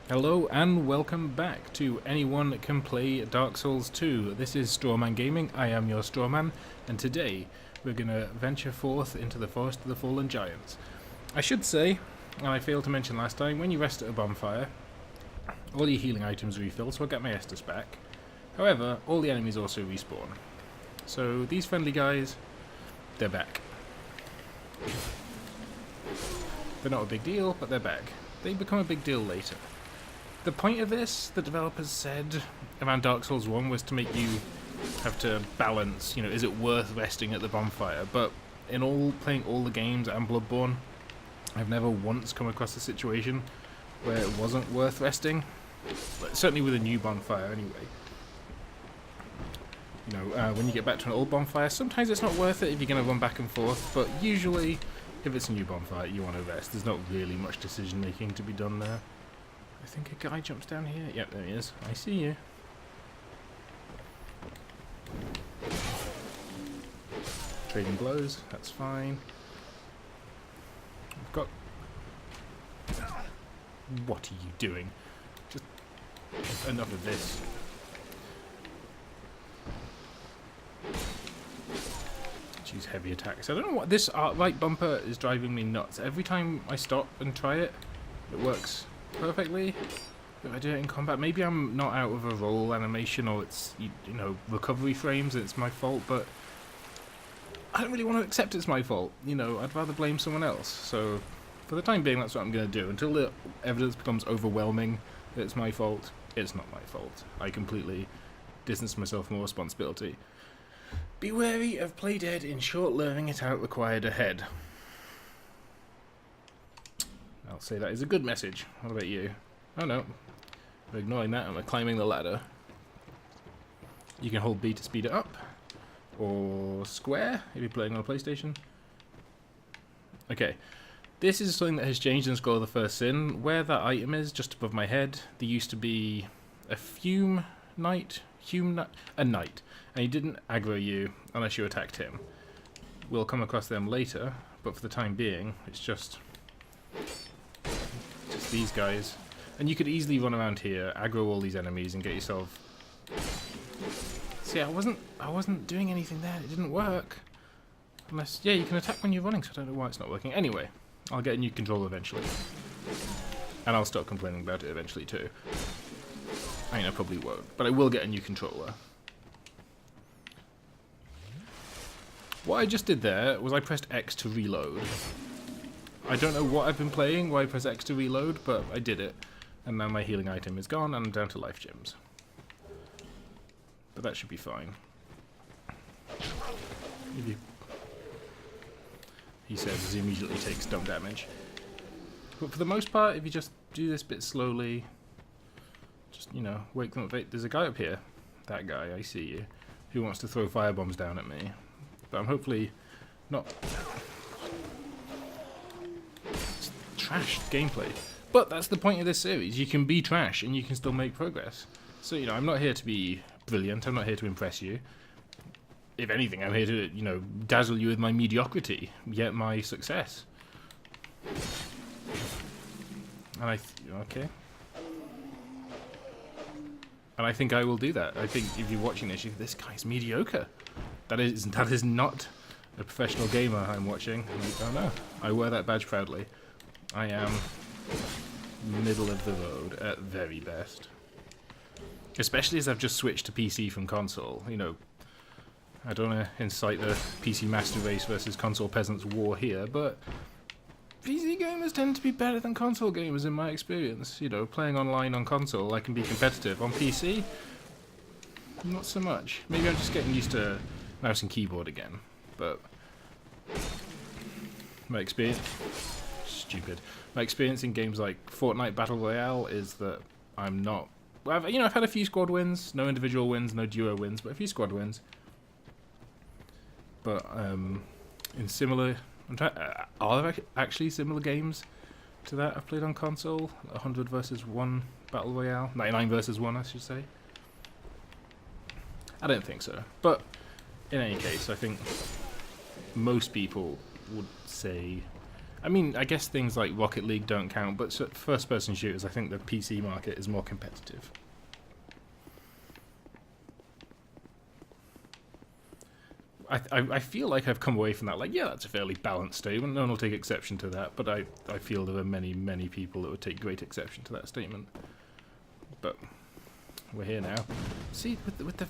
Hello and welcome back to Anyone Can Play Dark Souls 2. This is Strawman Gaming, I am your Strawman, and today we're going to venture forth into the Forest of the Fallen Giants. I should say, and I failed to mention last time, when you rest at a bonfire, all your healing items refill, so I'll get my Estus back. However, all the enemies also respawn. So these friendly guys, they're back. They're not a big deal, but they're back. They become a big deal later. The point of this, the developers said around Dark Souls 1, was to make you have to balance, is it worth resting at the bonfire? But in playing all the games and Bloodborne, I've never once come across a situation where it wasn't worth resting. Certainly with a new bonfire, anyway. When you get back to an old bonfire, sometimes it's not worth it if you're going to run back and forth, but usually, if it's a new bonfire, you want to rest. There's not really much decision making to be done there. I think a guy jumps down here. Yep, there he is. I see you. Trading blows, that's fine. I've got... What are you doing? Just enough of this. Use heavy attacks. I don't know what this right bumper is driving me nuts. Every time I stop and try it, it works perfectly. If I do it in combat, maybe I'm not out of a roll animation or it's recovery frames and it's my fault, but I don't really want to accept it's my fault. I'd rather blame someone else. So for the time being, that's what I'm going to do. Until the evidence becomes overwhelming that it's my fault, it's not my fault. I completely distance myself from all responsibility. Be wary of play dead in short learning it out required ahead. I'll say that is a good message. What about you? Oh no. I'm ignoring that and we're climbing the ladder. You can hold B to speed it up. Or square if you're playing on a PlayStation. Okay. This is something that has changed in Scroll of the First Sin. Where that item is, just above my head, there used to be a fume knight. A knight. And he didn't aggro you unless you attacked him. We'll come across them later, but for the time being, it's just these guys. And you could easily run around here, aggro all these enemies, and get yourself... See, I wasn't doing anything there. It didn't work. Unless, yeah, you can attack when you're running, so I don't know why it's not working. Anyway, I'll get a new controller eventually. And I'll stop complaining about it eventually too. I mean, I probably won't, but I will get a new controller. What I just did there was I pressed X to reload. I don't know what I've been playing where I press X to reload, but I did it. And now my healing item is gone and I'm down to life gems. But that should be fine. He says he immediately takes dumb damage. But for the most part, if you just do this bit slowly, just, wake them up. There's a guy up here. That guy, I see you. Who wants to throw firebombs down at me. But I'm hopefully not... It's trash gameplay. But that's the point of this series. You can be trash and you can still make progress. So, I'm not here to be brilliant. I'm not here to impress you. If anything, I'm here to, dazzle you with my mediocrity, yet my success. And okay. And I think I will do that. I think if you're watching this, this guy's mediocre. That is not a professional gamer I'm watching. Oh no, I wear that badge proudly. I am middle of the road at very best. Especially as I've just switched to PC from console. I don't want to incite the PC master race versus console peasants war here, but PC gamers tend to be better than console gamers in my experience. Playing online on console, I can be competitive. On PC, not so much. Maybe I'm just getting used to mouse and keyboard again, but my experience... Stupid. My experience in games like Fortnite Battle Royale is that I'm not... Well, I've had a few squad wins, no individual wins, no duo wins, but a few squad wins. But in similar... are there actually similar games to that I've played on console? 100 versus 1 Battle Royale? 99 versus 1, I should say. I don't think so. But in any case, I think most people would say I mean, I guess things like Rocket League don't count, but first-person shooters, I think the PC market is more competitive. I feel like I've come away from that, like, yeah, that's a fairly balanced statement. No one will take exception to that, but I feel there are many, many people that would take great exception to that statement. But we're here now. See, with the...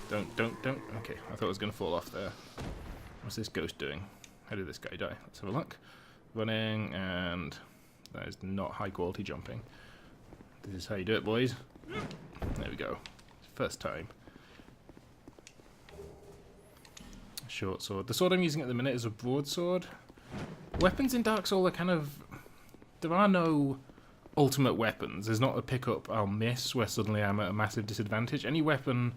Don't. Okay, I thought I was going to fall off there. What's this ghost doing? How did this guy die? Let's have a look. Running, and that is not high quality jumping. This is how you do it, boys. There we go. First time. Short sword. The sword I'm using at the minute is a broadsword. Weapons in Dark Souls are kind of... There are no ultimate weapons. There's not a pickup I'll miss where suddenly I'm at a massive disadvantage. Any weapon...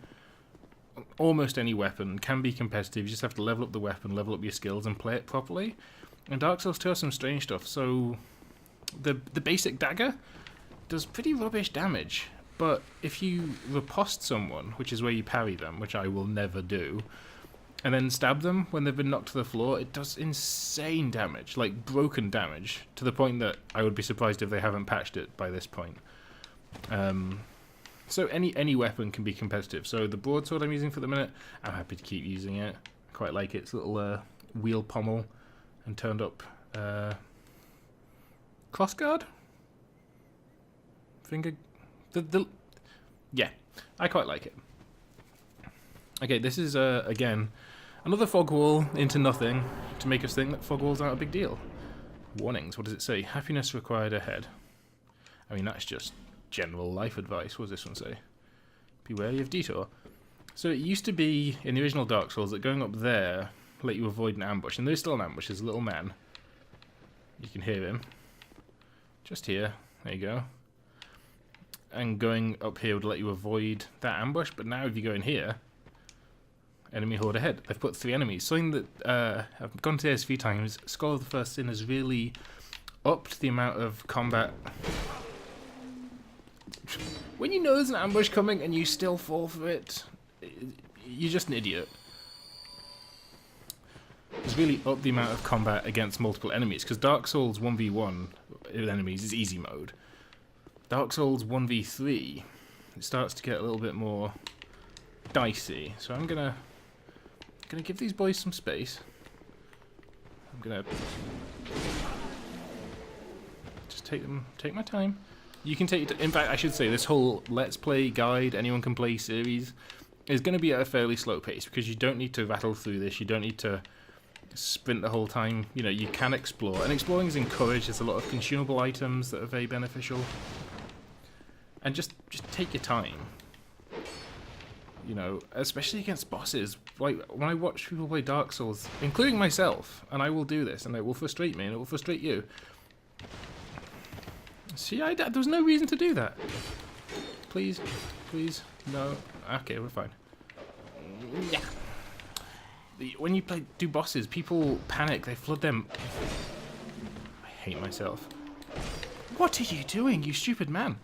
Almost any weapon can be competitive. You just have to level up the weapon, level up your skills, and play it properly. And Dark Souls 2 has some strange stuff. So, the basic dagger does pretty rubbish damage. But if you riposte someone, which is where you parry them, which I will never do, and then stab them when they've been knocked to the floor, it does insane damage, like broken damage, to the point that I would be surprised if they haven't patched it by this point. So any weapon can be competitive. So the broadsword I'm using for the minute, I'm happy to keep using it. I quite like its little wheel pommel and turned up crossguard? Finger... Yeah, I quite like it. Okay, this is, again, another fog wall into nothing to make us think that fog walls aren't a big deal. Warnings, what does it say? Happiness required ahead. I mean, that's just general life advice. What does this one say? Be wary of detour. So it used to be, in the original Dark Souls, that going up there let you avoid an ambush. And there's still an ambush. There's a little man. You can hear him. Just here. There you go. And going up here would let you avoid that ambush. But now if you go in here... Enemy horde ahead. They've put 3 enemies. Something that I've gone to this a few times. Skull of the First Sin has really upped the amount of combat. When you know there's an ambush coming and you still fall for it, you're just an idiot. It's really upped the amount of combat against multiple enemies, because Dark Souls 1v1 with enemies is easy mode. Dark Souls 1v3, it starts to get a little bit more dicey. So I'm gonna give these boys some space. I'm gonna just take my time. You can take it. In fact, I should say this whole Let's Play guide, anyone can play series, is going to be at a fairly slow pace because you don't need to rattle through this. You don't need to sprint the whole time. You know, you can explore, and exploring is encouraged. There's a lot of consumable items that are very beneficial, and just take your time. You know, especially against bosses. Like when I watch people play Dark Souls, including myself, and I will do this, and it will frustrate me, and it will frustrate you. See, there was no reason to do that. Please, no. Okay, we're fine. Yeah. When you do bosses, people panic. They flood them. I hate myself. What are you doing, you stupid man?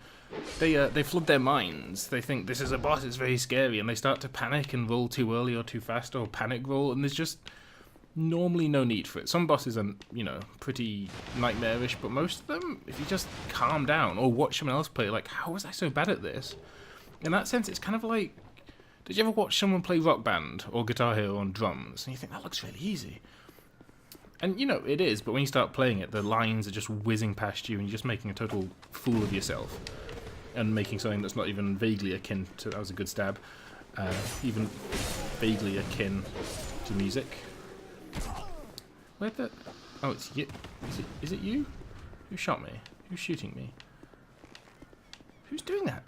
They flood their minds. They think this is a boss. It's very scary, and they start to panic and roll too early or too fast, or panic roll. And there's just normally no need for it. Some bosses are, you know, pretty nightmarish, but most of them, if you just calm down or watch someone else play, like, how was I so bad at this? In that sense, it's kind of like, did you ever watch someone play Rock Band or Guitar Hero on drums, and you think, that looks really easy? And, you know, it is, but when you start playing it, the lines are just whizzing past you, and you're just making a total fool of yourself. And making something that's not even vaguely akin to, that was a good stab, even vaguely akin to music. Where the... Oh, it's you. Is it you? Who shot me? Who's shooting me? Who's doing that?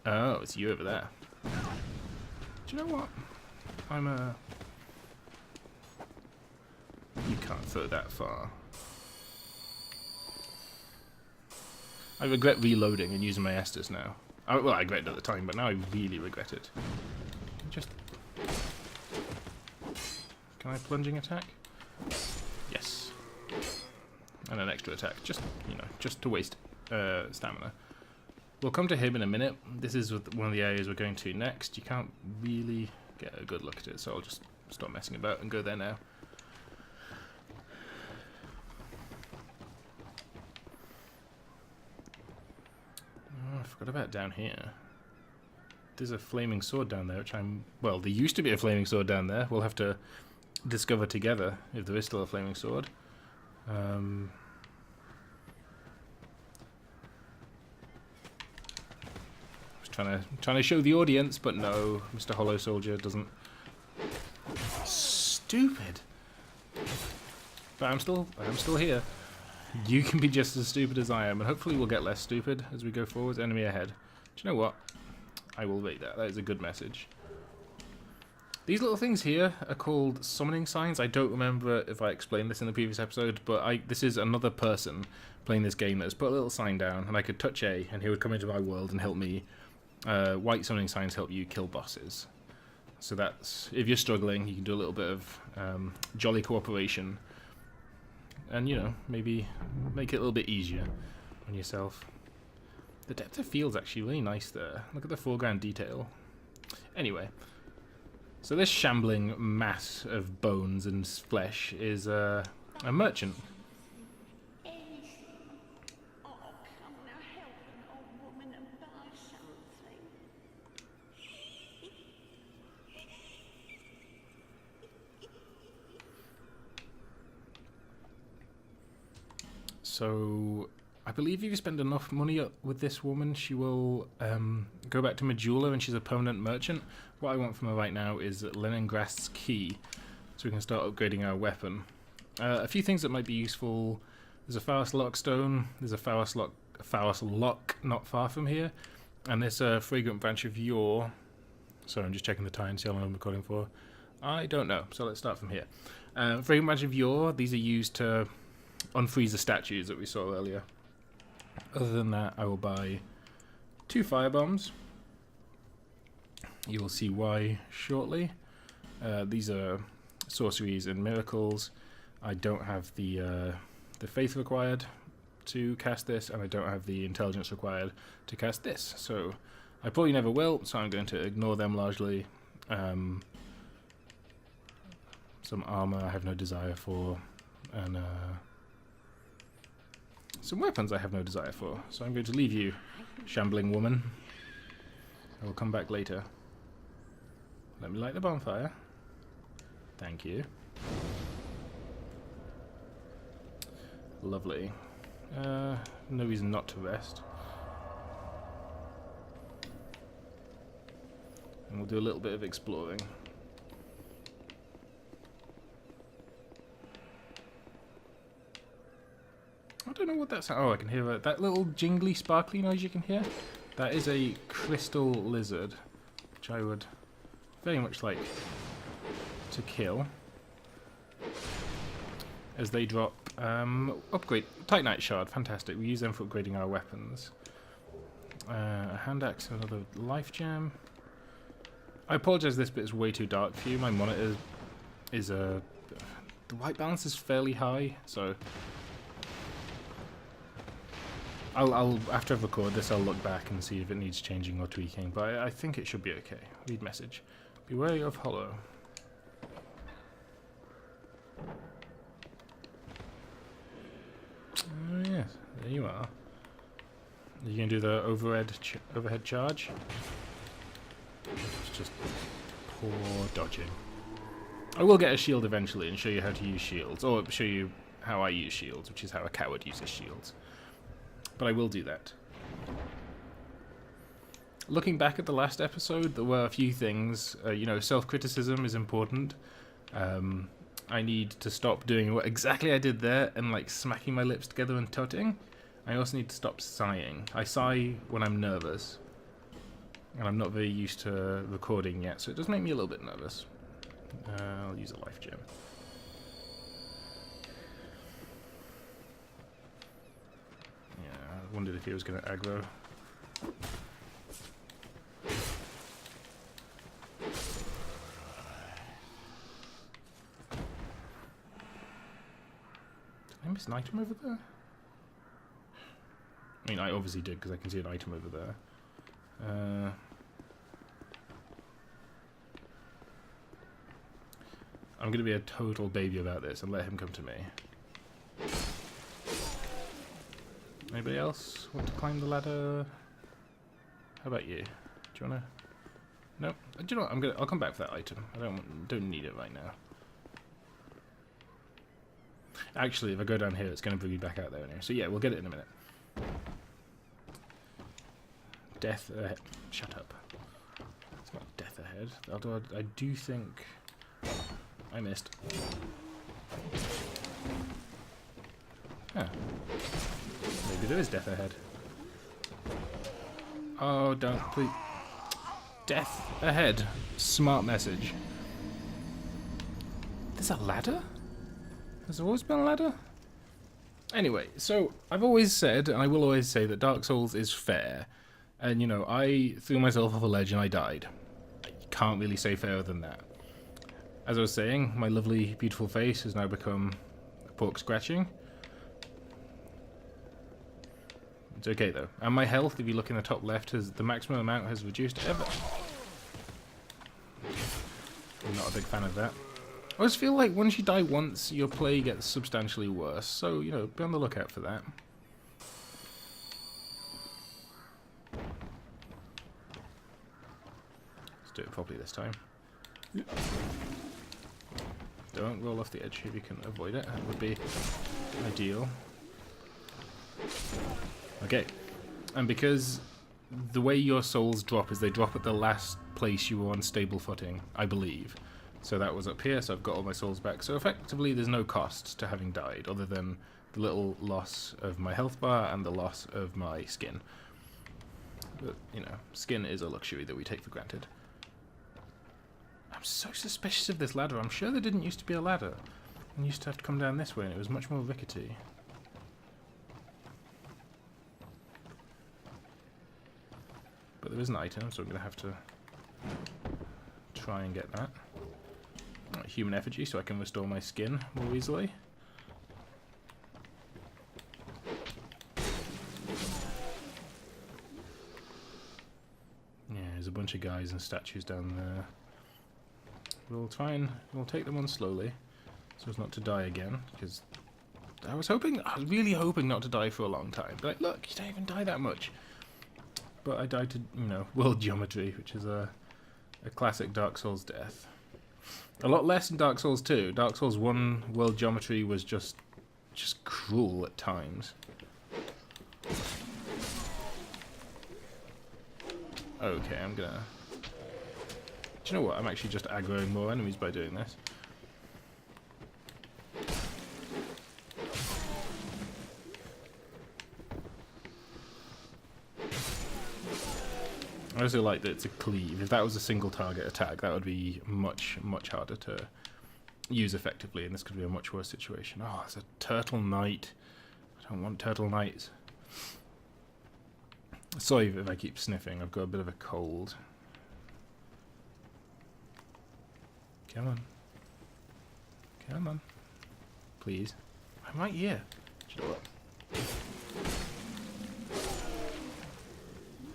Oh, it's you over there. Do you know what? You can't throw that far. I regret reloading and using my Estus now. Well, I regret it at the time, but now I really regret it. Just... Can I plunging attack? Yes. And an extra attack, just, you know, just to waste stamina. We'll come to him in a minute. This is one of the areas we're going to next. You can't really get a good look at it, so I'll just stop messing about and go there now. Oh, I forgot about down here. There's a flaming sword down there, which I'm... Well, there used to be a flaming sword down there. We'll have to discover together if there is still a flaming sword. Trying to show the audience, but no, Mr. Hollow Soldier doesn't. Stupid. But I'm still here. You can be just as stupid as I am, and hopefully we'll get less stupid as we go forward. Enemy ahead. Do you know what? I will rate that. That is a good message. These little things here are called summoning signs. I don't remember if I explained this in the previous episode, but this is another person playing this game that has put a little sign down, and I could touch A, and he would come into my world and help me. White summoning signs help you kill bosses. So that's, if you're struggling, you can do a little bit of jolly cooperation. And, you know, maybe make it a little bit easier on yourself. The depth of field's actually really nice there. Look at the foreground detail. Anyway, so this shambling mass of bones and flesh is a merchant. So, I believe if you spend enough money with this woman, she will go back to Majula and she's a permanent merchant. What I want from her right now is Leningrad's key, so we can start upgrading our weapon. A few things that might be useful. There's a Faust Lockstone, there's a Faust Lock not far from here, and this Fragrant Branch of Yore. Sorry, I'm just checking the time, see how long I'm recording for. I don't know, so let's start from here. Fragrant Branch of Yore, these are used to unfreeze the statues that we saw earlier. Other than that, I will buy 2 firebombs. You will see why shortly. These are sorceries and miracles. I don't have the faith required to cast this, and I don't have the intelligence required to cast this. So I probably never will, so I'm going to ignore them largely. Some armor I have no desire for, and some weapons I have no desire for, so I'm going to leave you, shambling woman. I will come back later. Let me light the bonfire. Thank you. Lovely. No reason not to rest. And we'll do a little bit of exploring. I don't know what that's. Oh, I can hear that little jingly, sparkly noise you can hear. That is a crystal lizard, which I would very much like to kill. As they drop upgrade Titanite shard. Fantastic. We use them for upgrading our weapons. A hand axe, another life gem. I apologize. This bit is way too dark for you. My monitor is the white balance is fairly high, so. I'll after I record this, I'll look back and see if it needs changing or tweaking, but I think it should be okay. Read message. Be wary of Hollow. Oh yes, there you are. Are you going to do the overhead charge? It's just poor dodging. I will get a shield eventually and show you how to use shields, or show you how I use shields, which is how a coward uses shields. But I will do that. Looking back at the last episode, there were a few things. You know, self-criticism is important. I need to stop doing what exactly I did there and like smacking my lips together and tutting. I also need to stop sighing. I sigh when I'm nervous. And I'm not very used to recording yet, so it does make me a little bit nervous. I'll use a life gem. Wondered if he was going to aggro. Did I miss an item over there? I mean, I obviously did because I can see an item over there. I'm going to be a total baby about this and let him come to me. Anybody else want to climb the ladder? How about you? Do you want to? No? Do you know what? I'll come back for that item. I don't need it right now. Actually, if I go down here, it's going to bring me back out there anyway. So yeah, we'll get it in a minute. Death ahead. Shut up. It's not death ahead. Although I do think I missed. Huh. Maybe there is death ahead. Oh, don't, please. Death ahead. Smart message. There's a ladder? Has there always been a ladder? Anyway, so I've always said, and I will always say, that Dark Souls is fair. And, you know, I threw myself off a ledge and I died. I can't really say fairer than that. As I was saying, my lovely, beautiful face has now become pork scratching. It's okay though. And my health, if you look in the top left, the maximum amount has reduced ever. I'm not a big fan of that. I always feel like once you die once, your play gets substantially worse. So, you know, be on the lookout for that. Let's do it properly this time. Don't roll off the edge if you can avoid it. That would be ideal. Okay. And because the way your souls drop is they drop at the last place you were on stable footing, I believe. So that was up here, so I've got all my souls back. So effectively there's no cost to having died, other than the little loss of my health bar and the loss of my skin. But, you know, skin is a luxury that we take for granted. I'm so suspicious of this ladder. I'm sure there didn't used to be a ladder. I used to have to come down this way, and it was much more rickety. But there is an item, so I'm going to have to try and get that. Human effigy, so I can restore my skin more easily. Yeah, there's a bunch of guys and statues down there. We'll take them on slowly, so as not to die again, because I was really hoping not to die for a long time. But like, look, you don't even die that much. But I died to, you know, world geometry, which is a classic Dark Souls death. A lot less in Dark Souls 2. Dark Souls 1 world geometry was just cruel at times. Okay, I'm gonna... Do you know what? I'm actually just aggroing more enemies by doing this. I also like that it's a cleave. If that was a single target attack, that would be much, much harder to use effectively, and this could be a much worse situation. Oh, it's a turtle knight. I don't want turtle knights. Sorry if I keep sniffing. I've got a bit of a cold. Come on. Come on. Please. I'm right here. Shut up.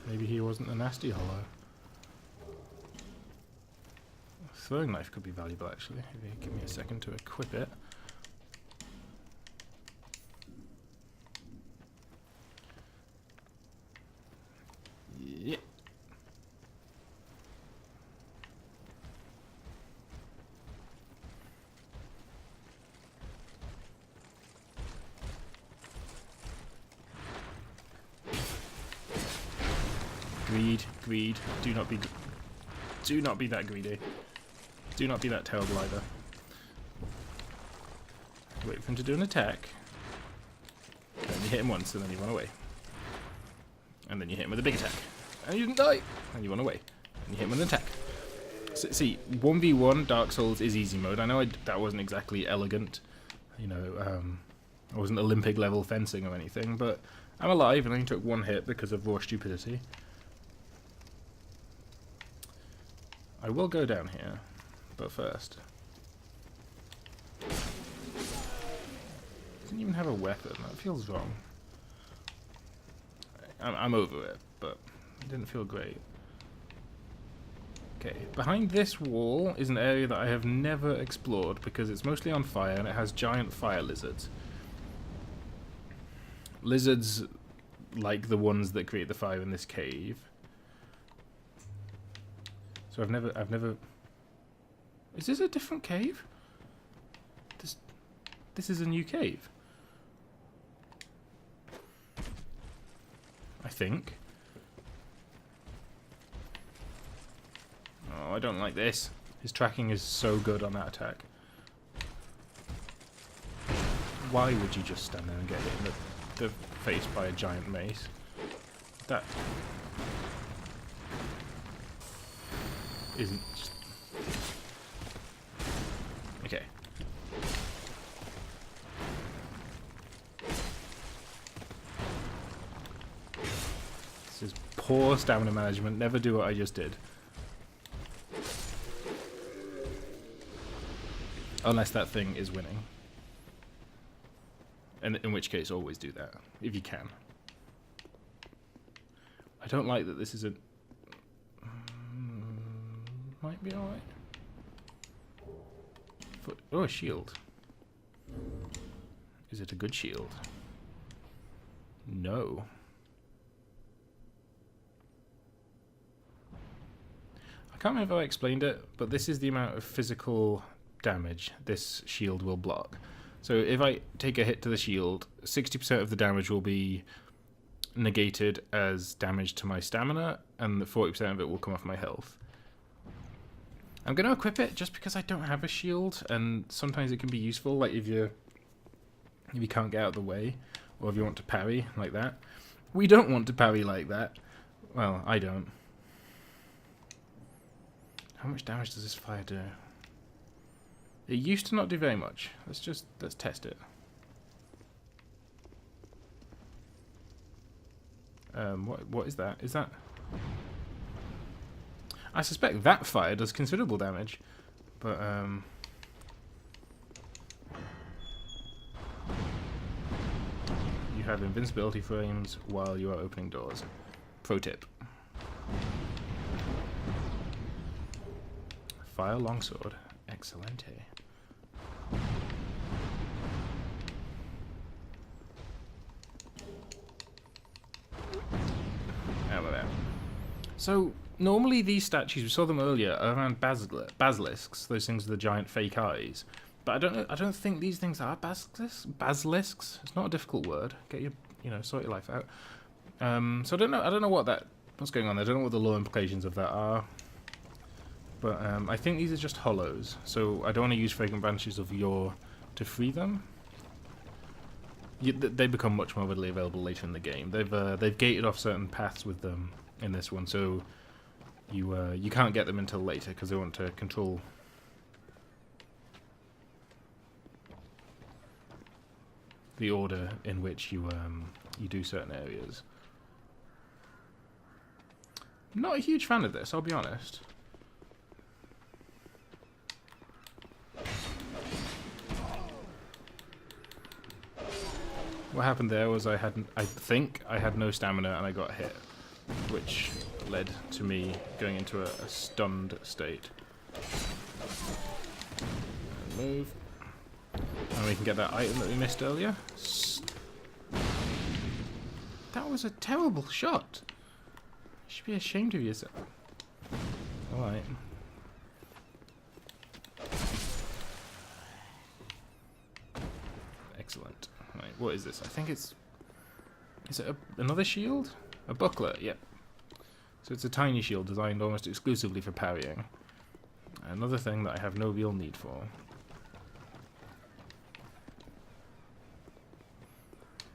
Maybe he wasn't a nasty hollow. A throwing knife could be valuable, actually. If you give me a second to equip it. Yeah. Greed. Do not be that greedy. Do not be that terrible either. Wait for him to do an attack. And you hit him once and then you run away. And then you hit him with a big attack. And you didn't die. And you run away. And you hit him with an attack. So, see, 1v1 Dark Souls is easy mode. I know that wasn't exactly elegant. You know, I wasn't Olympic level fencing or anything, but I'm alive and I only took one hit because of raw stupidity. I will go down here, but first. Doesn't even have a weapon. That feels wrong. I'm over it, but it didn't feel great. Okay, behind this wall is an area that I have never explored because it's mostly on fire and it has giant fire lizards. Lizards like the ones that create the fire in this cave. So I've never... Is this a different cave? This is a new cave. I think. Oh, I don't like this. His tracking is so good on that attack. Why would you just stand there and get hit in the face by a giant mace? That isn't just... Okay. This is poor stamina management. Never do what I just did. Unless that thing is winning. And in which case, always do that, if you can. I don't like that this is a... might be alright. Oh, a shield. Is it a good shield? No. I can't remember if I explained it, but this is the amount of physical damage this shield will block. So if I take a hit to the shield, 60% of the damage will be negated as damage to my stamina, and 40% of it will come off my health. I'm going to equip it just because I don't have a shield, and sometimes it can be useful, like if you can't get out of the way, or if you want to parry like that. We don't want to parry like that. Well, I don't. How much damage does this fire do? It used to not do very much. Let's test it. What is that? Is that... I suspect that fire does considerable damage, but you have invincibility frames while you are opening doors. Pro tip. Fire longsword. Excellente. How about that? So normally these statues, we saw them earlier, are around basilisks, those things with the giant fake eyes. But I don't think these things are basilisks. It's not a difficult word. Get your, sort your life out. So I don't know what's going on there. I don't know what the law implications of that are. But I think these are just hollows, so I don't want to use fragrant branches of yore to free them. They become much more readily available later in the game. They've gated off certain paths with them in this one, so you can't get them until later because they want to control the order in which you do certain areas. Not a huge fan of this, I'll be honest. What happened there was I think I had no stamina and I got hit, which led to me going into a stunned state. And move. And we can get that item that we missed earlier. That was a terrible shot. You should be ashamed of yourself. Alright. Excellent. Right, what is this? I think it's... Is it another shield? A buckler, yep. So it's a tiny shield designed almost exclusively for parrying. Another thing that I have no real need for.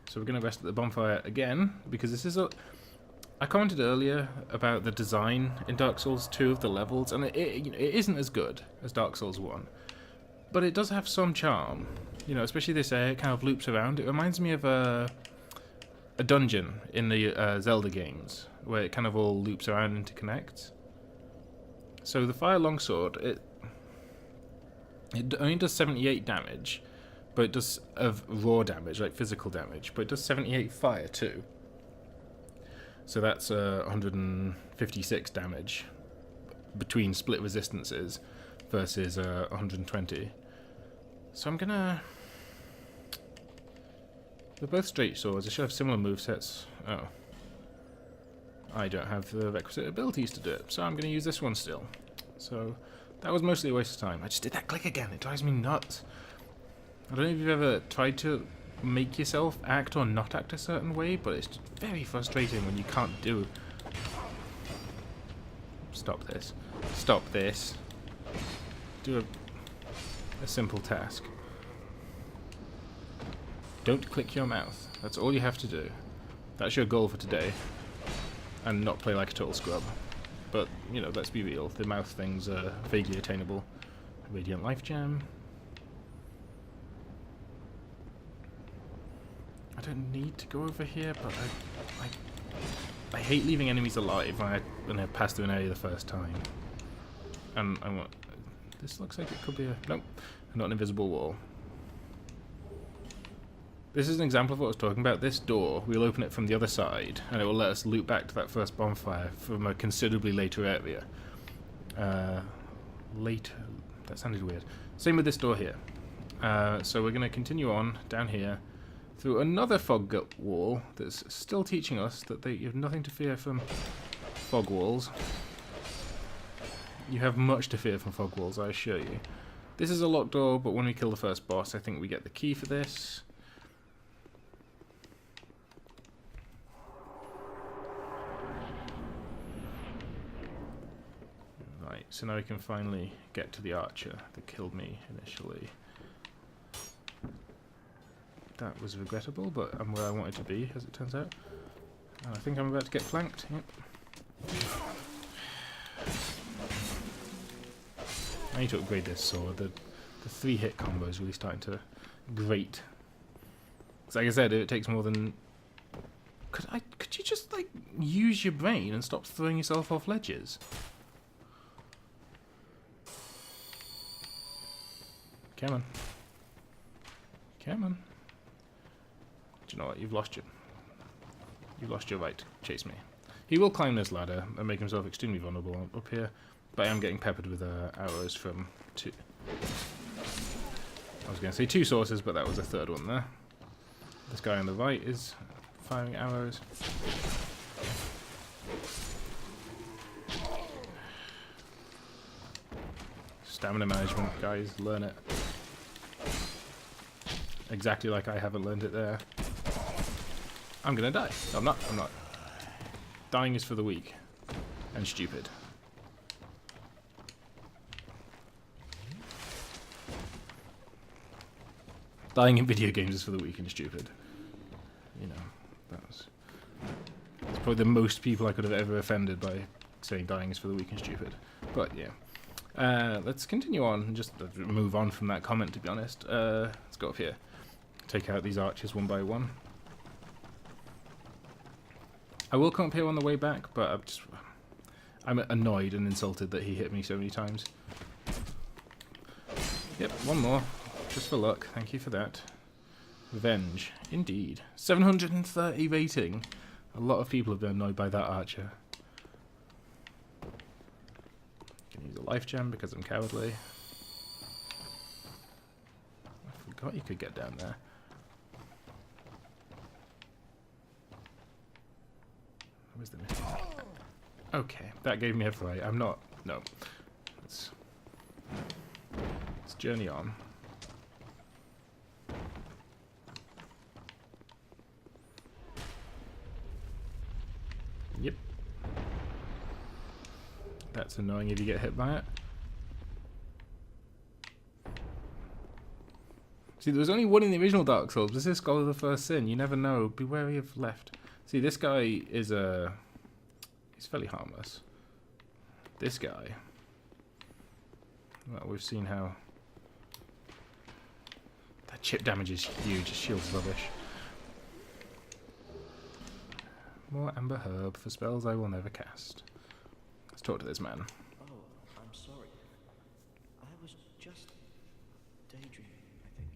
So we're going to rest at the bonfire again, because this is a... I commented earlier about the design in Dark Souls 2 of the levels, and it isn't as good as Dark Souls 1. But it does have some charm. You know, especially this air, it kind of loops around. It reminds me of a dungeon in the Zelda games, where it kind of all loops around and interconnects. So the Fire Longsword, it only does 78 damage, but it does of raw damage, like physical damage, but it does 78 fire too. So that's 156 damage between split resistances versus 120. So I'm gonna... They're both straight swords. They should have similar movesets. Oh. I don't have the requisite abilities to do it, so I'm gonna use this one still. So that was mostly a waste of time. I just did that click again. It drives me nuts. I don't know if you've ever tried to make yourself act or not act a certain way, but it's very frustrating when you can't do... Stop this. Stop this. Do a simple task. Don't click your mouth. That's all you have to do. That's your goal for today. And not play like a total scrub. But, you know, let's be real. The mouth things are vaguely attainable. Radiant Life Gem. I don't need to go over here, but I hate leaving enemies alive when I pass through an area the first time. And I want... This looks like it could be a... Nope. Not an invisible wall. This is an example of what I was talking about. This door, we'll open it from the other side, and it will let us loop back to that first bonfire from a considerably later area. Later... That sounded weird. Same with this door here. So we're going to continue on down here through another fog wall that's still teaching us that you have nothing to fear from fog walls. You have much to fear from fog walls, I assure you. This is a locked door, but when we kill the first boss, I think we get the key for this. Right, so now we can finally get to the archer that killed me initially. That was regrettable, but I'm where I wanted to be, as it turns out. And I think I'm about to get flanked. Yep. I need to upgrade this sword. The 3-hit combo is really starting to grate. So like I said, it takes more than... Could you just, like, use your brain and stop throwing yourself off ledges? Come on. Come on. Do you know what? You've lost your right to chase me. He will climb this ladder and make himself extremely vulnerable up here, but I am getting peppered with arrows from two. I was going to say 2 sources, but that was a third one there. This guy on the right is firing arrows. Stamina management, guys, learn it. Exactly like I haven't learned it there. I'm gonna die. No, I'm not. Dying is for the weak. And stupid. Dying in video games is for the weak and stupid. You know, that's probably the most people I could have ever offended by saying dying is for the weak and stupid. But yeah. Let's continue on and just move on from that comment, to be honest. Let's go up here. Take out these archers one by one. I will come up here on the way back, but I'm annoyed and insulted that he hit me so many times. Yep, one more. Just for luck. Thank you for that. Revenge. Indeed. 730 rating. A lot of people have been annoyed by that archer. Can use a life gem because I'm cowardly. I forgot you could get down there. Where's the mission? Okay, that gave me a fright. I'm not... No. Let's journey on. Yep. That's annoying if you get hit by it. See, there was only one in the original Dark Souls. This is Scholar of the First Sin. You never know. Be wary of left. See, this guy is he's fairly harmless. This guy... Well, we've seen how... That chip damage is huge. His shield's rubbish. More Amber Herb for spells I will never cast. Let's talk to this man. Oh, I'm sorry. I was just daydreaming, I think.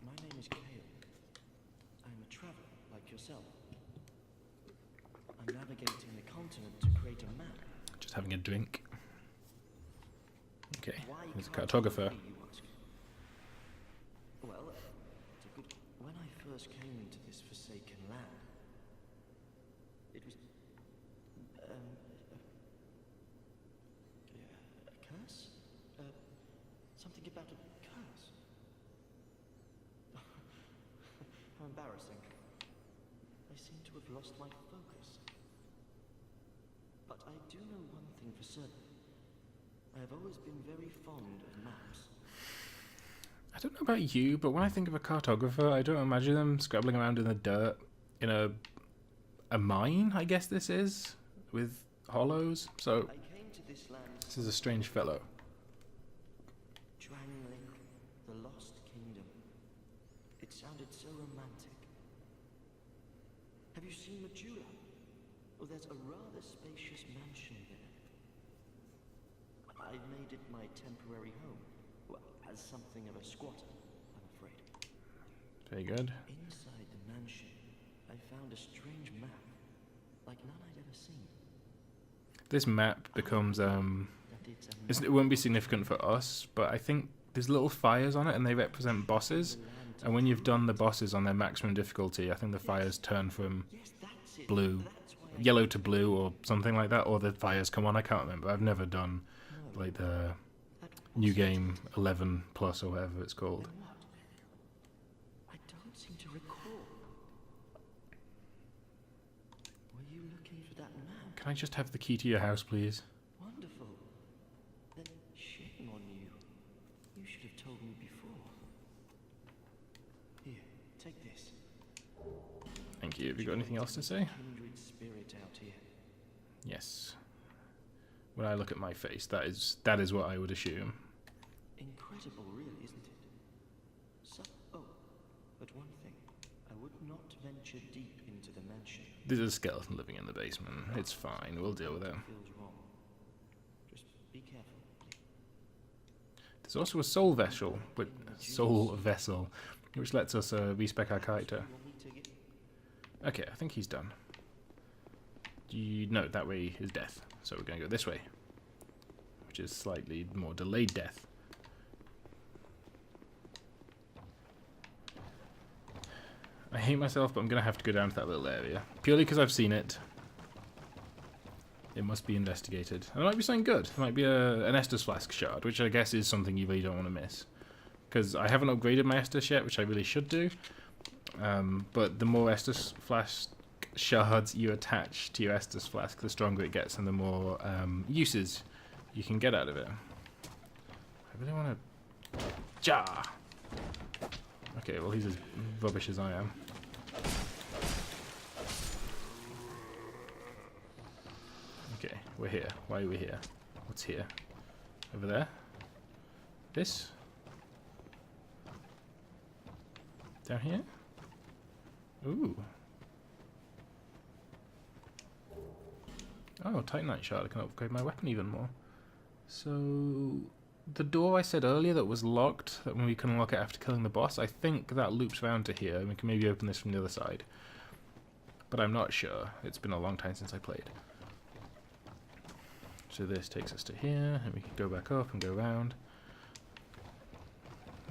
My name is Kale. I'm a traveler like yourself. I'm navigating the continent to create a map Just having a drink. Okay, Why he's a can't cartographer. you ask? Well, it's a good. When I first came into this forsaken land, it was a curse. Something about a curse. How embarrassing. I seem to have lost my focus. But I do know one thing for certain. I have always been very fond of maps. I don't know about you, but when I think of a cartographer, I don't imagine them scrabbling around in the dirt in a mine, I guess this is, with hollows. So, I came to this land. this is a strange fellow. Drangleic, the Lost Kingdom. It sounded so romantic. Have you seen Majula? Well, there's a rather spacious mansion there. I've made it my temporary home. Well, as something of a squatter, I'm afraid. Very good. Inside the mansion, I found a strange map, like none I'd ever seen. This map becomes, That it's it won't be significant for us, but I think there's little fires on it and they represent bosses. And when you've done the bosses on their maximum difficulty, I think the fires turn from yes, that's it. blue, That's why I yellow to blue or something like that, or the fires come on. I can't remember. I've never done like the new game 11 plus or whatever it's called. Then what? I don't seem to recall. Were you looking for that map? Can I just have the key to your house, please? Wonderful. Then shame on you. You should have told me before. Here, take this. Thank you. Have you got anything else to say? Kindred spirit out here. Yes. When I look at my face, that is what I would assume. Incredible, really, isn't it? So, oh, but one thing. I would not venture deep into the mansion. There's a skeleton living in the basement. It's fine. We'll deal with it. Feels wrong. Just be careful, please. There's also a soul vessel, which lets us respec our character. You want me to get... Okay, I think he's done. No, that way is death. So we're going to go this way, which is slightly more delayed death. I hate myself, but I'm going to have to go down to that little area. Purely because I've seen it. It must be investigated. And it might be something good. It might be an Estus Flask shard, which I guess is something you really don't want to miss. Because I haven't upgraded my Estus yet, which I really should do. But the more Estus Flask shards you attach to your Estus Flask, the stronger it gets and the more uses you can get out of it. I really want to... Jar! Okay, well he's as rubbish as I am. Okay, we're here. Why are we here? What's here? Over there? This? Down here? Ooh. Oh, Titanite shard. I can upgrade my weapon even more. So, the door I said earlier that was locked, that when we can unlock it after killing the boss, I think that loops around to here, and we can maybe open this from the other side. But I'm not sure. It's been a long time since I played. So this takes us to here, and we can go back up and go around.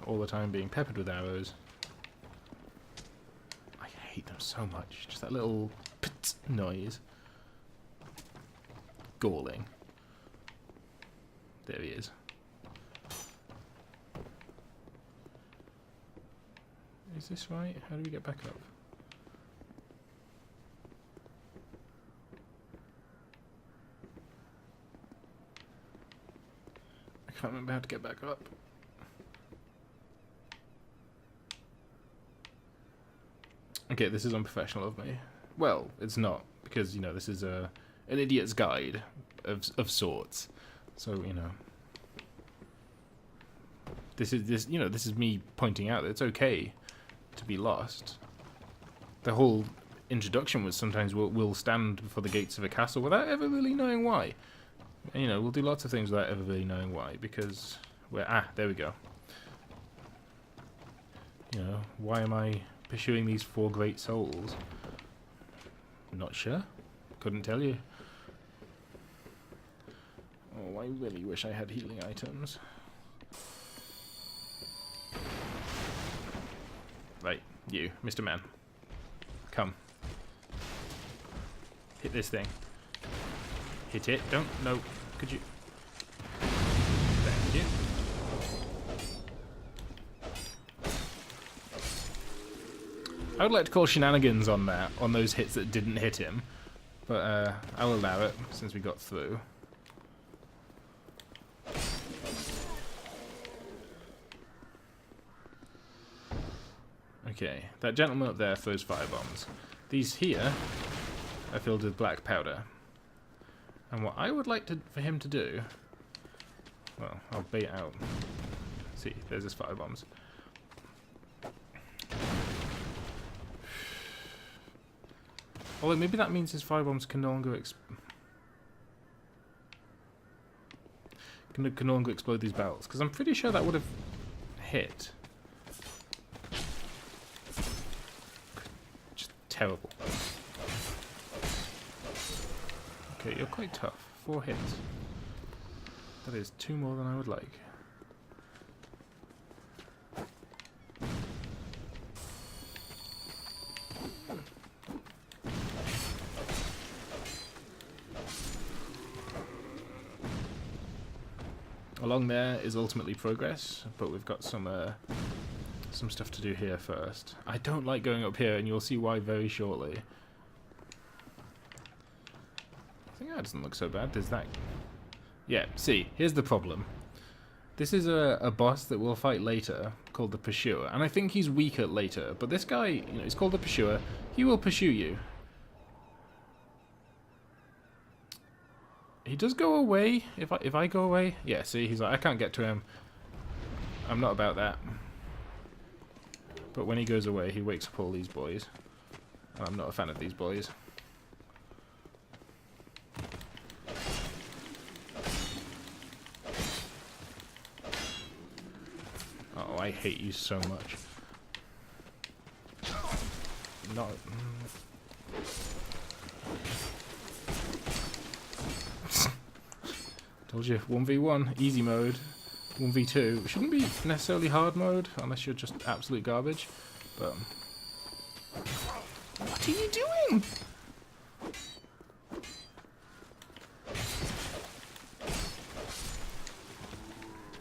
All the time being peppered with arrows. I hate them so much. Just that little pit noise. Galling. There he is. Is this right? How do we get back up? I can't remember how to get back up. Okay, this is unprofessional of me. Well, it's not, because, you know, this is an idiot's guide of sorts. So, you know, this is me pointing out that it's okay to be lost. The whole introduction was sometimes we'll stand before the gates of a castle without ever really knowing why. And, you know, we'll do lots of things without ever really knowing why, because there we go. You know, why am I pursuing these 4 great souls? I'm not sure. Couldn't tell you. I really wish I had healing items. Right, you, Mr. Man. Come. Hit this thing. Hit it. Don't. No. Could you? Thank you. I would like to call shenanigans on that, on those hits that didn't hit him. But I'll allow it, since we got through. Okay, that gentleman up there throws firebombs. These here are filled with black powder. And what I would like for him to do... Well, I'll bait out. See, there's his firebombs. Although maybe that means his firebombs can no longer can no longer explode these barrels, because I'm pretty sure that would have hit. Just terrible. Okay, you're quite tough. 4 hits. That is 2 more than I would like. Along there is ultimately progress, but we've got some stuff to do here first. I don't like going up here, and you'll see why very shortly. I think that doesn't look so bad. There's that. Yeah, see, here's the problem. This is a boss that we'll fight later, called the Pursuer, and I think he's weaker later, but this guy, you know, he's called the Pursuer. He will pursue you. He does go away if I go away. Yeah, see, he's like, I can't get to him. I'm not about that. But when he goes away, he wakes up all these boys. And I'm not a fan of these boys. Oh, I hate you so much. Not. Told you, 1v1, easy mode. 1v2, shouldn't be necessarily hard mode, unless you're just absolute garbage. But what are you doing?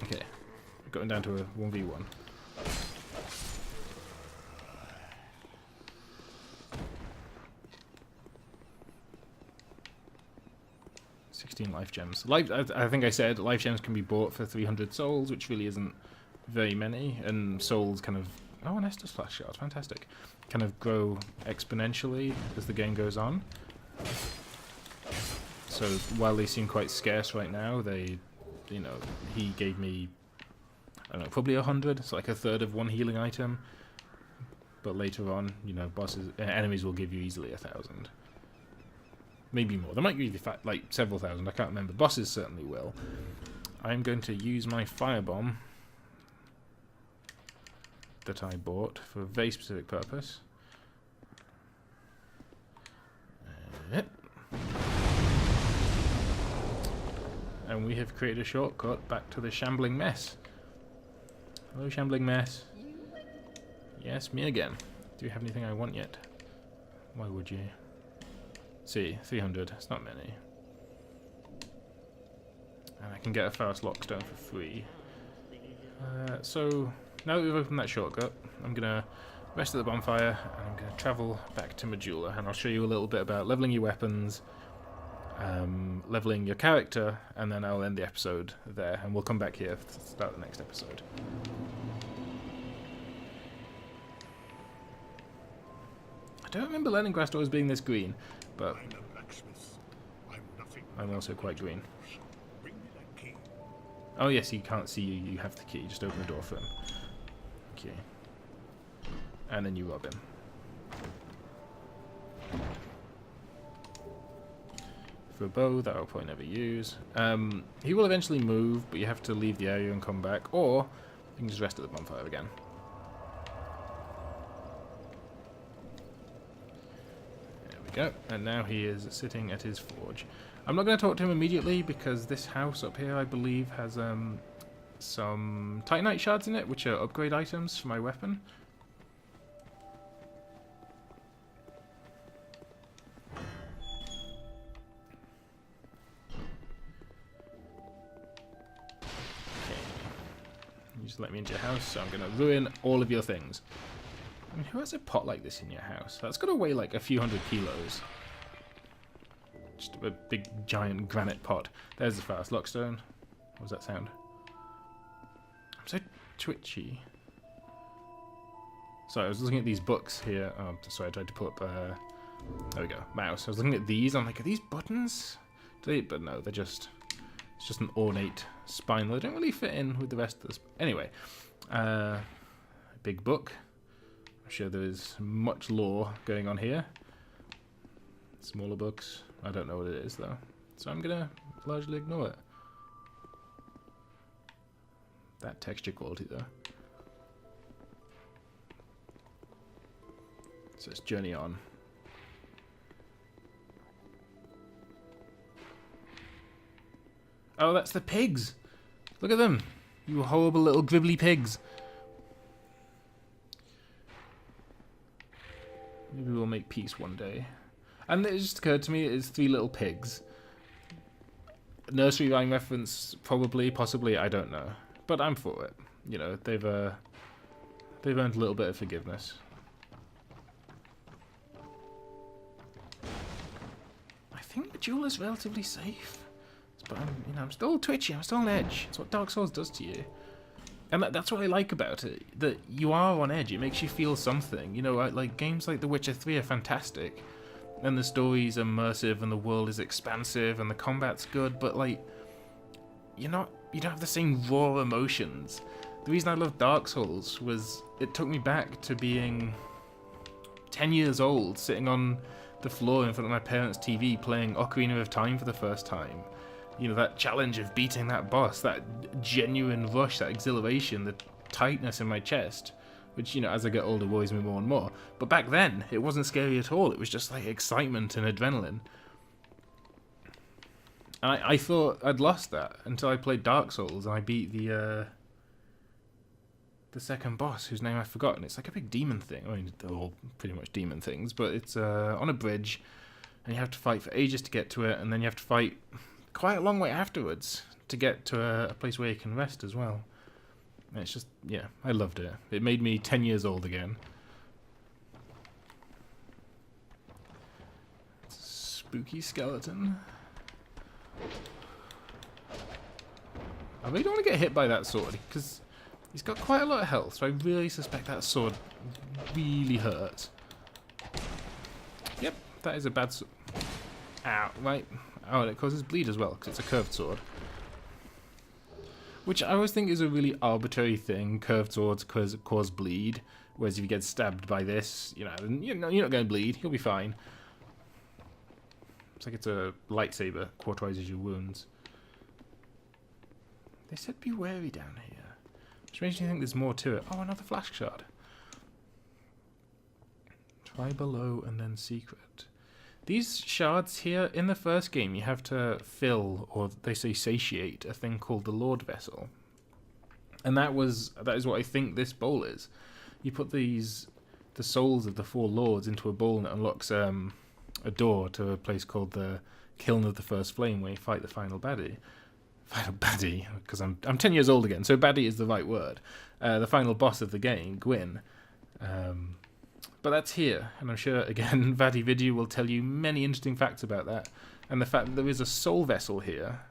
Okay, going down to a 1v1. 16 life gems. I think I said life gems can be bought for 300 souls, which really isn't very many, and souls kind of... Oh, an Estus Flash Shard, fantastic. Kind of grow exponentially as the game goes on. So while they seem quite scarce right now, they, you know, he gave me, I don't know, probably 100, it's like a third of one healing item. But later on, you know, enemies will give you easily 1,000. Maybe more. They might give you like several thousand. I can't remember. Bosses certainly will. I'm going to use my firebomb that I bought for a very specific purpose. And we have created a shortcut back to the shambling mess. Hello, shambling mess. Yes, me again. Do you have anything I want yet? Why would you? See, 300. It's not many. And I can get a Ferrous Lockstone for free. So, now that we've opened that shortcut, I'm going to rest at the bonfire, and I'm going to travel back to Majula, and I'll show you a little bit about leveling your weapons, leveling your character, and then I'll end the episode there, and we'll come back here to start the next episode. I don't remember Leningrad always being this green, but I'm also quite green. Oh yes, he can't see you, you have the key, just open the door for him. Okay. And then you rob him. For a bow, that I'll probably never use. He will eventually move, but you have to leave the area and come back, or you can just rest at the bonfire again. There we go. And now he is sitting at his forge. I'm not going to talk to him immediately because this house up here, I believe, has some Titanite shards in it, which are upgrade items for my weapon. You just let me into your house, so I'm going to ruin all of your things. I mean, who has a pot like this in your house? That's got to weigh like a few hundred kilos. Just a big, giant granite pot. There's the fast lockstone. What was that sound? I'm so twitchy. Sorry, I was looking at these books here. Oh, sorry, I tried to pull up... there we go, mouse. I was looking at these. I'm like, are these buttons? But no, they're just... It's just an ornate spine. They don't really fit in with the rest of this. Anyway, big book. I'm sure there is much lore going on here. Smaller books. I don't know what it is though, so I'm gonna largely ignore it. That texture quality though. So let's journey on. Oh, that's the pigs! Look at them! You horrible little gribbly pigs! Maybe we'll make peace one day. And it just occurred to me, it's 3 little pigs. Nursery rhyme reference, probably, possibly, I don't know. But I'm for it. You know, they've earned a little bit of forgiveness. I think the duel is relatively safe. But I'm still twitchy, I'm still on edge. That's what Dark Souls does to you. And that's what I like about it, that you are on edge. It makes you feel something. You know, like games like The Witcher 3 are fantastic. And the story's immersive, and the world is expansive, and the combat's good, but like, you don't have the same raw emotions. The reason I love Dark Souls was it took me back to being 10 years old, sitting on the floor in front of my parents' TV playing Ocarina of Time for the first time. You know, that challenge of beating that boss, that genuine rush, that exhilaration, the tightness in my chest. Which, you know, as I get older worries me more and more. But back then, it wasn't scary at all. It was just like excitement and adrenaline. And I thought I'd lost that until I played Dark Souls and I beat the second boss, whose name I've forgotten. It's like a big demon thing. I mean, they're all pretty much demon things, but it's on a bridge, and you have to fight for ages to get to it, and then you have to fight quite a long way afterwards to get to a place where you can rest as well. It's just, yeah, I loved it. It made me 10 years old again. It's a spooky skeleton. I really don't want to get hit by that sword, because he's got quite a lot of health, so I really suspect that sword really hurts. Yep, that is a bad sword. Ow, right. Oh, and it causes bleed as well, because it's a curved sword. Which I always think is a really arbitrary thing. Curved swords cause bleed, whereas if you get stabbed by this, you're not going to bleed. You'll be fine. It's like it's a lightsaber, cauterizes your wounds. They said be wary down here, which makes me think there's more to it. Oh, another flash shard. Try below and then secret. These shards here, in the first game, you have to fill, or they say satiate, a thing called the Lord Vessel. And that is what I think this bowl is. You put the souls of the 4 lords into a bowl and it unlocks a door to a place called the Kiln of the First Flame, where you fight the final baddie. Final baddie, because I'm 10 years old again, so baddie is the right word. The final boss of the game, Gwyn. But that's here, and I'm sure, again, Vadi Video will tell you many interesting facts about that. And the fact that there is a soul vessel here.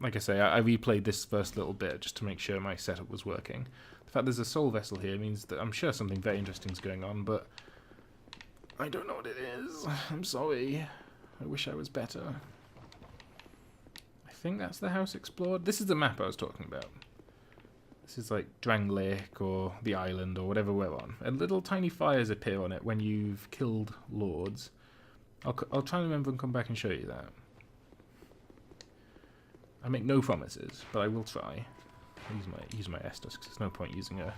Like I say, I replayed this first little bit just to make sure my setup was working. The fact there's a soul vessel here means that I'm sure something very interesting is going on, but I don't know what it is. I'm sorry. I wish I was better. I think that's the house explored. This is the map I was talking about. This is like Drangleic or the island or whatever we're on. And little tiny fires appear on it when you've killed lords. I'll try and remember and come back and show you that. I make no promises, but I will try. Use my Estus, because there's no point using a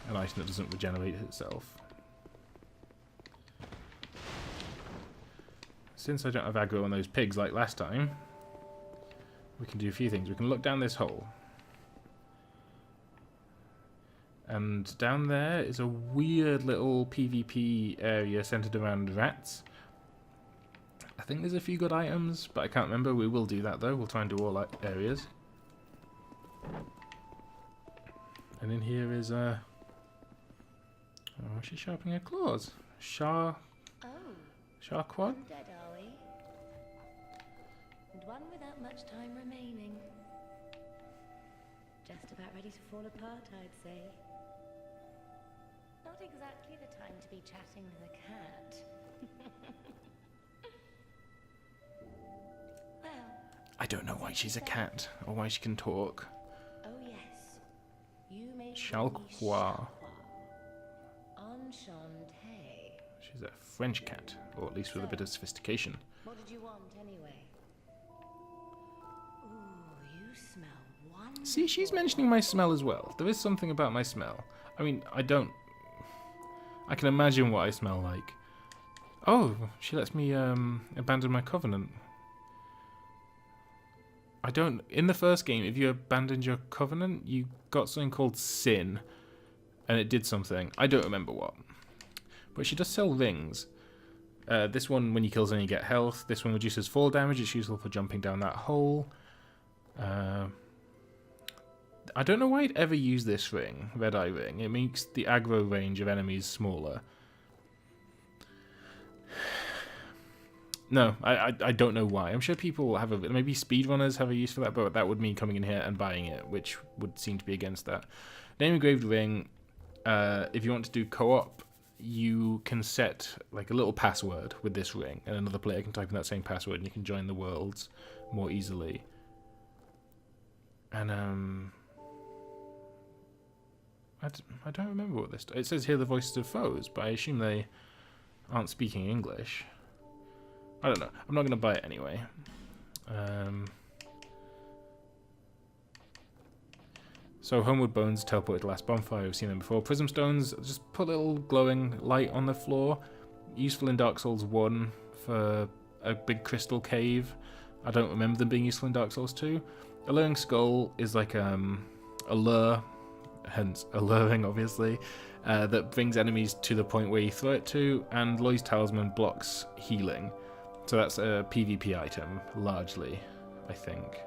an item that doesn't regenerate itself. Since I don't have aggro on those pigs like last time, we can do a few things. We can look down this hole. And down there is a weird little PvP area centered around rats. I think there's a few good items, but I can't remember. We will do that though. We'll try and do all areas. And in here is a... oh, she's sharpening her claws. Sharquad? Dead, are we? And one without much time remaining. Just about ready to fall apart, I'd say. Not exactly the time to be chatting with a cat. Well, I don't know why she's a cat, or why she can talk. oh yes. You may Chalquois. Enchanté. She's a French cat, or at least with a bit of sophistication. What did you want anyway? Ooh, you smell wonderful. See, she's mentioning my smell as well. There is something about my smell. I mean, I can imagine what I smell like. Oh, she lets me abandon my covenant. In the first game, if you abandoned your covenant, you got something called sin, and it did something. I don't remember what. But she does sell rings. This one, when you kill someone, you get health. This one reduces fall damage. It's useful for jumping down that hole. I don't know why I'd ever use this ring, Red Eye Ring. It makes the aggro range of enemies smaller. No, I don't know why. I'm sure people have maybe speedrunners have a use for that, but that would mean coming in here and buying it, which would seem to be against that. Name engraved ring. If you want to do co-op, you can set like a little password with this ring, and another player can type in that same password, and you can join the worlds more easily. And I don't remember what this. It says here the voices of foes, but I assume they aren't speaking English. I don't know. I'm not going to buy it anyway. So Homeward Bones teleported to last bonfire. We've seen them before. Prism stones just put a little glowing light on the floor. Useful in Dark Souls 1 for a big crystal cave. I don't remember them being useful in Dark Souls 2. Alluring Skull is like a lure, hence alluring obviously, that brings enemies to the point where you throw it to, and Loy's Talisman blocks healing. So that's a PvP item, largely, I think.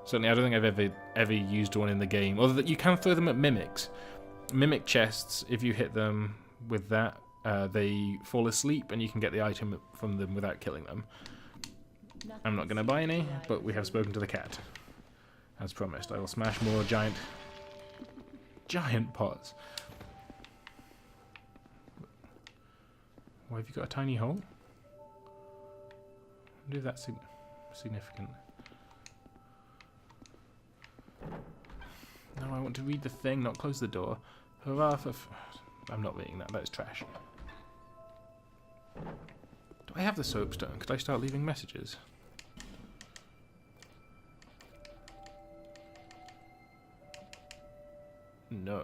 Certainly, I don't think I've ever used one in the game. Although you can throw them at mimics. Mimic chests, if you hit them with that, they fall asleep and you can get the item from them without killing them. I'm not going to buy any, but we have spoken to the cat. As promised, I will smash more giant pots. Why have you got a tiny hole? I wonder if that's significant. No, I want to read the thing, not close the door. Hurrah for... I'm not reading that, that's trash. Do I have the soapstone? Could I start leaving messages? No.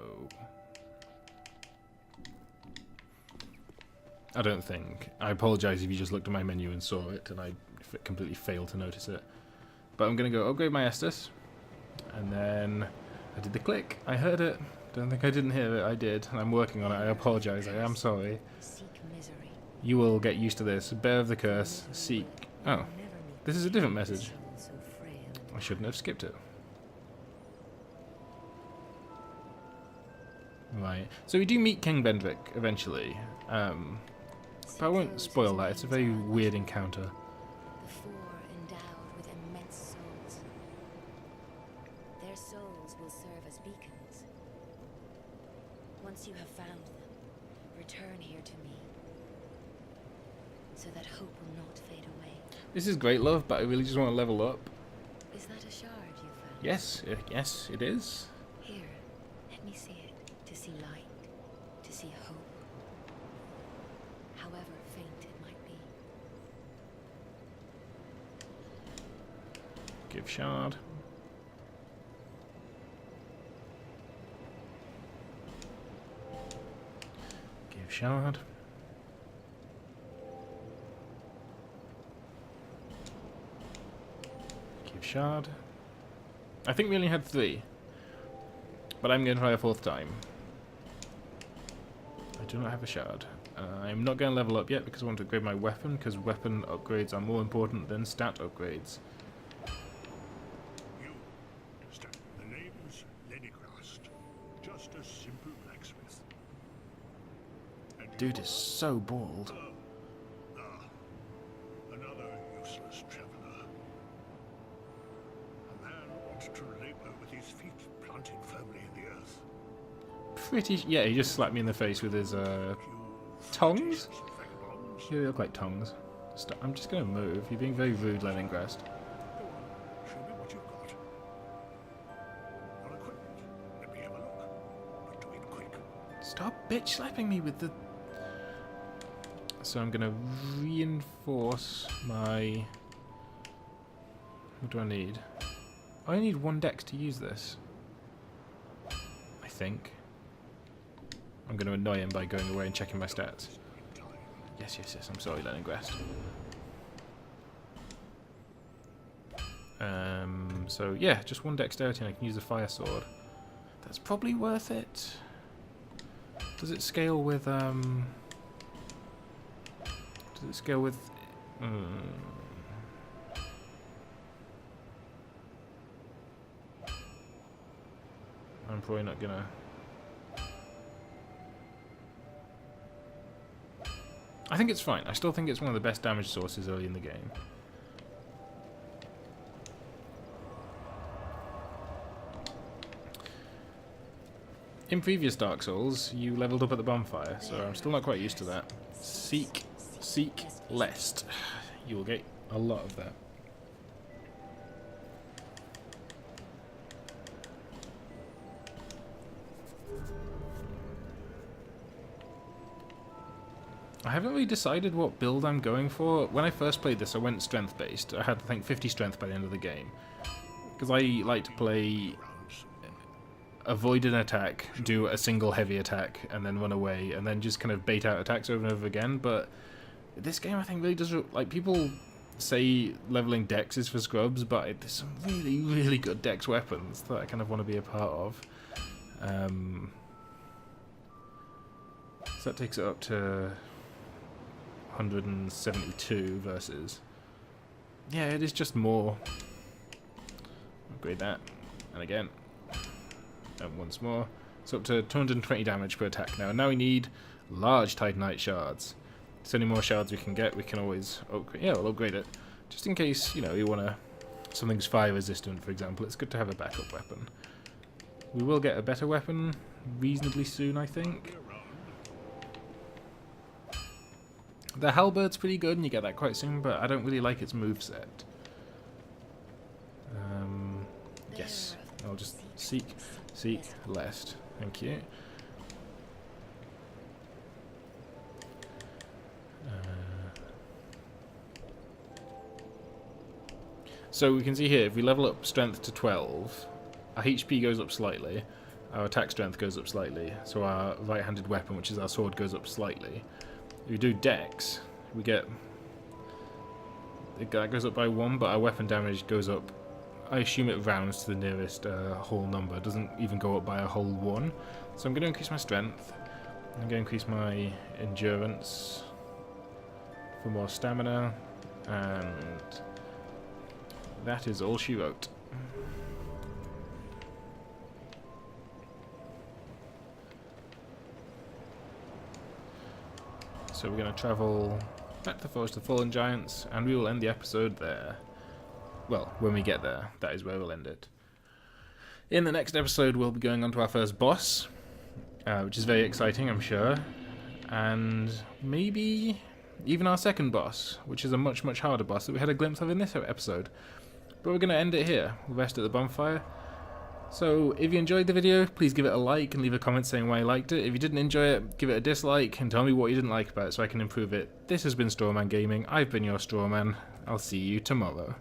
I don't think. I apologise if you just looked at my menu and saw it and I completely failed to notice it. But I'm going to go upgrade my Estus. And then I did the click. I heard it. Don't think I didn't hear it. I did. I'm working on it. I apologise. I am sorry. You will get used to this. Bear of the curse. Seek. Oh. This is a different message. I shouldn't have skipped it. Right. So we do meet King Vendrick eventually. But I won't spoil that. It's a very weird encounter. The four endowed with immense souls. Their souls will serve as beacons. Once you have found them, return here to me, so that hope will not fade away. This is great, love, but I really just want to level up. Is that a shard you found? Yes, yes, it is. Here, let me see it. To see light, to see hope. However faint it might be. Give shard. shard. Keep shard. I think we only had 3. But I'm going to try a 4th time. I do not have a shard. I'm not going to level up yet because I want to upgrade my weapon, because weapon upgrades are more important than stat upgrades. You understand. The name's Lenigrast. Just a simple blacksmith. And Dude is so bald. another useless traveler. A man wants to labor with his feet planted firmly in the earth. Yeah, he just slapped me in the face with his tongs? Vagabonds. You look like tongs. I'm just going to move. You're being very rude, Leningrad. Go on, show me what you've got. Your equipment. Let me have a look. But do it quick. Stop bitch slapping me with the... So I'm going to reinforce my... What do I need? I only need 1 dex to use this. I think. I'm going to annoy him by going away and checking my stats. Yes, yes, yes. I'm sorry, Leningrad. So yeah, just 1 dexterity and I can use the fire sword. That's probably worth it. Does it scale with Does it scale with I'm probably not gonna... I think it's fine. I still think it's one of the best damage sources early in the game. In previous Dark Souls, you leveled up at the bonfire, so I'm still not quite used to that. Seek lest. You will get a lot of that. I haven't really decided what build I'm going for. When I first played this, I went strength based. I had, I think, 50 strength by the end of the game. Because I like to play... avoid an attack, do a single heavy attack, and then run away, and then just kind of bait out attacks over and over again. But this game, I think, really does... Like, people say leveling dex is for scrubs, but there's some really, really good dex weapons that I kind of want to be a part of. So that takes it up to 172 versus... Yeah, it is just more. Upgrade that. And again. And once more. It's up to 220 damage per attack now. And now we need large Titanite shards. So any more shards we can get, we can always upgrade. Yeah, we'll upgrade it. Just in case, you know, you want to... Something's fire resistant, for example. It's good to have a backup weapon. We will get a better weapon reasonably soon, I think. The halberd's pretty good, and you get that quite soon, but I don't really like its moveset. Yes, I'll just seek lest. Thank you. So we can see here, if we level up strength to 12, our HP goes up slightly, our attack strength goes up slightly, so our right-handed weapon, which is our sword, goes up slightly. If we do dex, we get... That goes up by 1, but our weapon damage goes up... I assume it rounds to the nearest whole number. It doesn't even go up by a whole 1. So I'm going to increase my strength. I'm going to increase my endurance for more stamina. And that is all she wrote. So we're going to travel back to the Forest of Fallen Giants, and we will end the episode there. Well, when we get there, that is where we'll end it. In the next episode, we'll be going on to our first boss, which is very exciting, I'm sure. And maybe even our second boss, which is a much, much harder boss that we had a glimpse of in this episode. But we're going to end it here. We'll rest at the bonfire. So, if you enjoyed the video, please give it a like and leave a comment saying why you liked it. If you didn't enjoy it, give it a dislike and tell me what you didn't like about it so I can improve it. This has been Strawman Gaming. I've been your Strawman. I'll see you tomorrow.